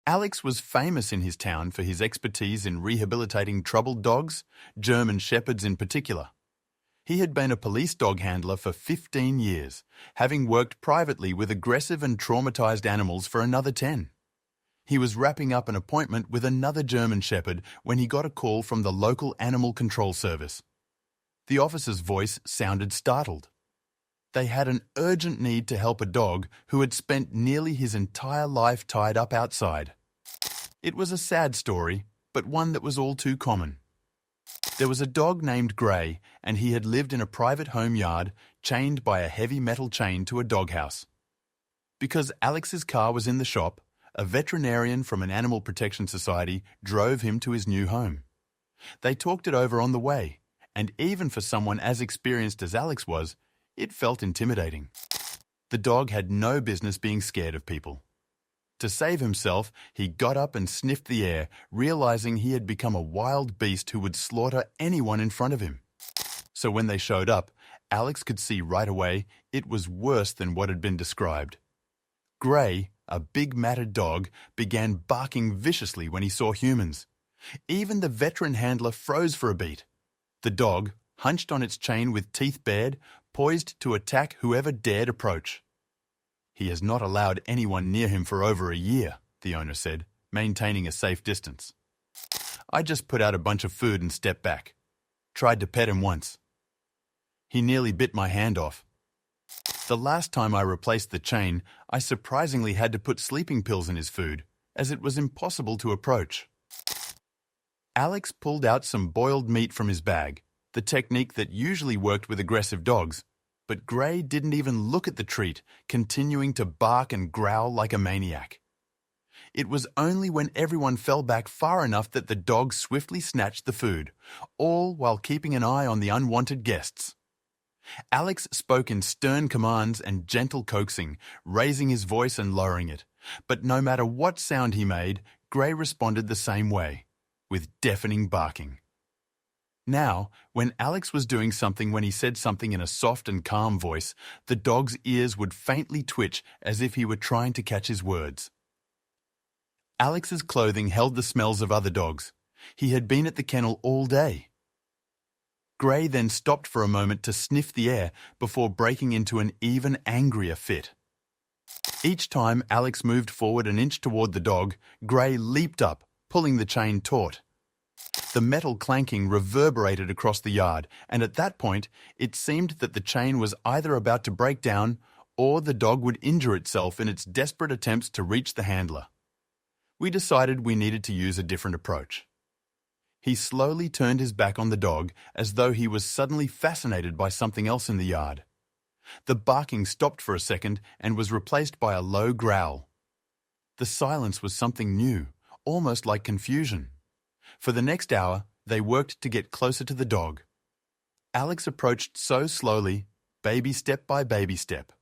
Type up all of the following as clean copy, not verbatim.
Alex was famous in his town for his expertise in rehabilitating troubled dogs, German Shepherds in particular. He had been a police dog handler for 15 years, having worked privately with aggressive and traumatized animals for another 10. He was wrapping up an appointment with another German Shepherd when he got a call from the local animal control service. The officer's voice sounded startled. They had an urgent need to help a dog who had spent nearly his entire life tied up outside. It was a sad story, but one that was all too common. There was a dog named Gray, and he had lived in a private home yard, chained by a heavy metal chain to a doghouse. Because Alex's car was in the shop, a veterinarian from an animal protection society drove him to his new home. They talked it over on the way, and even for someone as experienced as Alex was, it felt intimidating. The dog had no business being scared of people. To save himself, he got up and sniffed the air, realizing he had become a wild beast who would slaughter anyone in front of him. So when they showed up, Alex could see right away it was worse than what had been described. Gray, a big matted dog, began barking viciously when he saw humans. Even the veteran handler froze for a beat. The dog, hunched on its chain with teeth bared, poised to attack whoever dared approach. He has not allowed anyone near him for over a year, the owner said, maintaining a safe distance. I just put out a bunch of food and stepped back. Tried to pet him once. He nearly bit my hand off. The last time I replaced the chain, I surprisingly had to put sleeping pills in his food, as it was impossible to approach. Alex pulled out some boiled meat from his bag, the technique that usually worked with aggressive dogs, but Gray didn't even look at the treat, continuing to bark and growl like a maniac. It was only when everyone fell back far enough that the dog swiftly snatched the food, all while keeping an eye on the unwanted guests. Alex spoke in stern commands and gentle coaxing, raising his voice and lowering it, but no matter what sound he made, Gray responded the same way, with deafening barking. Now, when Alex was doing something when he said something in a soft and calm voice, the dog's ears would faintly twitch as if he were trying to catch his words. Alex's clothing held the smells of other dogs. He had been at the kennel all day. Gray then stopped for a moment to sniff the air before breaking into an even angrier fit. Each time Alex moved forward an inch toward the dog, Gray leaped up, pulling the chain taut. The metal clanking reverberated across the yard, and at that point, it seemed that the chain was either about to break down or the dog would injure itself in its desperate attempts to reach the handler. We decided we needed to use a different approach. He slowly turned his back on the dog as though he was suddenly fascinated by something else in the yard. The barking stopped for a second and was replaced by a low growl. The silence was something new, almost like confusion. For the next hour, they worked to get closer to the dog. Alex approached so slowly, baby step by baby step.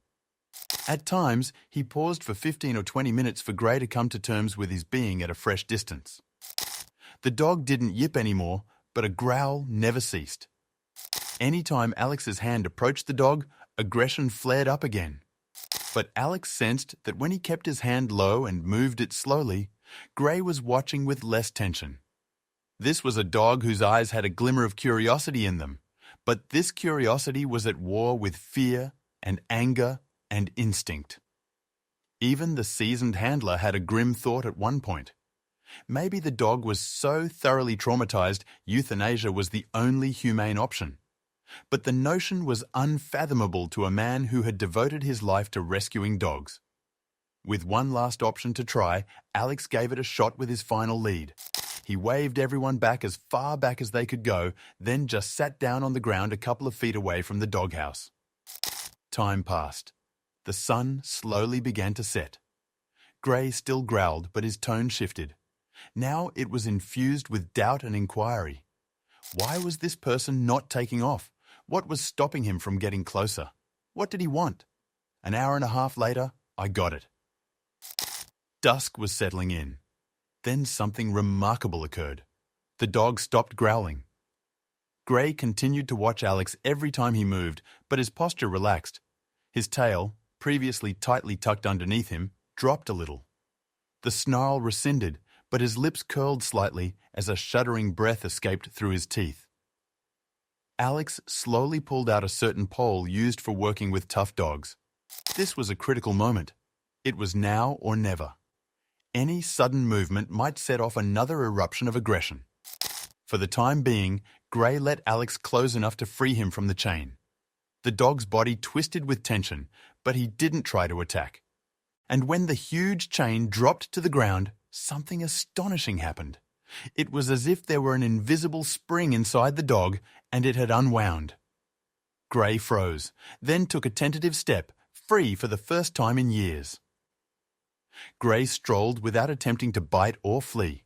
At times, he paused for 15 or 20 minutes for Gray to come to terms with his being at a fresh distance. The dog didn't yip anymore, but a growl never ceased. Anytime Alex's hand approached the dog, aggression flared up again. But Alex sensed that when he kept his hand low and moved it slowly, Gray was watching with less tension. This was a dog whose eyes had a glimmer of curiosity in them, but this curiosity was at war with fear and anger and instinct. Even the seasoned handler had a grim thought at one point. Maybe the dog was so thoroughly traumatized, euthanasia was the only humane option. But the notion was unfathomable to a man who had devoted his life to rescuing dogs. With one last option to try, Alex gave it a shot with his final lead. He waved everyone back as far back as they could go, then just sat down on the ground a couple of feet away from the doghouse. Time passed. The sun slowly began to set. Gray still growled, but his tone shifted. Now it was infused with doubt and inquiry. Why was this person not taking off? What was stopping him from getting closer? What did he want? An hour and a half later, I got it. Dusk was settling in. Then something remarkable occurred. The dog stopped growling. Gray continued to watch Alex every time he moved, but his posture relaxed. His tail, previously tightly tucked underneath him, dropped a little. The snarl rescinded, but his lips curled slightly as a shuddering breath escaped through his teeth. Alex slowly pulled out a certain pole used for working with tough dogs. This was a critical moment. It was now or never. Any sudden movement might set off another eruption of aggression. For the time being, Gray let Alex close enough to free him from the chain. The dog's body twisted with tension, but he didn't try to attack. And when the huge chain dropped to the ground, something astonishing happened. It was as if there were an invisible spring inside the dog, and it had unwound. Gray froze, then took a tentative step, free for the first time in years. Gray strolled without attempting to bite or flee,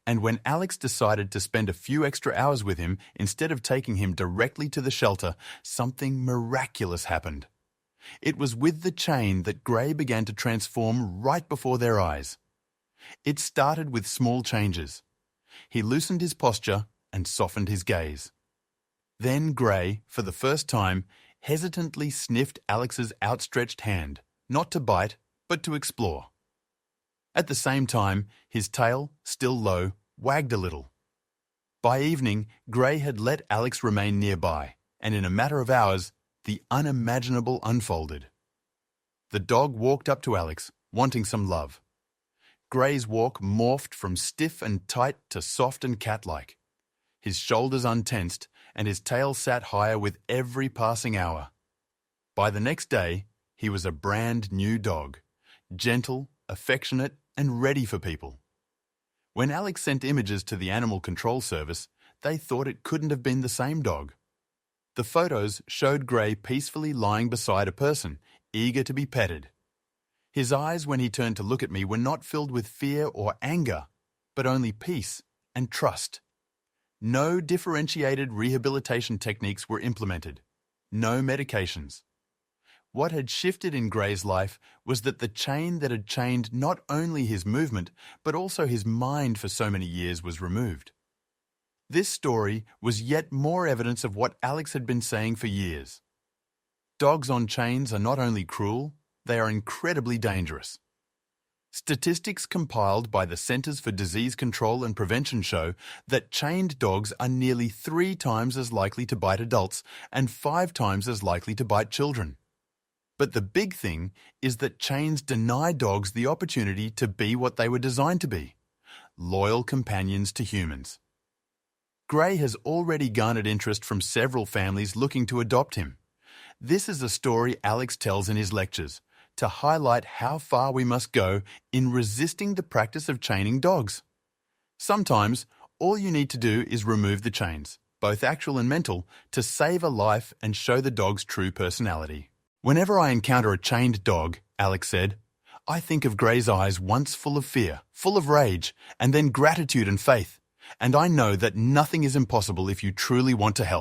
and when Alex decided to spend a few extra hours with him instead of taking him directly to the shelter, something miraculous happened. It was with the chain that Gray began to transform right before their eyes. It started with small changes. He loosened his posture and softened his gaze. Then Gray, for the first time, hesitantly sniffed Alex's outstretched hand, not to bite, but to explore. At the same time, his tail, still low, wagged a little. By evening, Gray had let Alex remain nearby, and in a matter of hours, the unimaginable unfolded. The dog walked up to Alex, wanting some love. Gray's walk morphed from stiff and tight to soft and cat-like. His shoulders untensed, and his tail sat higher with every passing hour. By the next day, he was a brand new dog, gentle, affectionate, and ready for people. When Alex sent images to the Animal Control Service, they thought it couldn't have been the same dog. The photos showed Gray peacefully lying beside a person, eager to be petted. His eyes, when he turned to look at me, were not filled with fear or anger, but only peace and trust. No differentiated rehabilitation techniques were implemented. No medications. What had shifted in Gray's life was that the chain that had chained not only his movement, but also his mind for so many years was removed. This story was yet more evidence of what Alex had been saying for years. Dogs on chains are not only cruel, they are incredibly dangerous. Statistics compiled by the Centers for Disease Control and Prevention show that chained dogs are nearly 3 times as likely to bite adults and 5 times as likely to bite children. But the big thing is that chains deny dogs the opportunity to be what they were designed to be, loyal companions to humans. Gray has already garnered interest from several families looking to adopt him. This is a story Alex tells in his lectures to highlight how far we must go in resisting the practice of chaining dogs. Sometimes, all you need to do is remove the chains, both actual and mental, to save a life and show the dog's true personality. Whenever I encounter a chained dog, Alex said, I think of Gray's eyes once full of fear, full of rage, and then gratitude and faith. And I know that nothing is impossible if you truly want to help.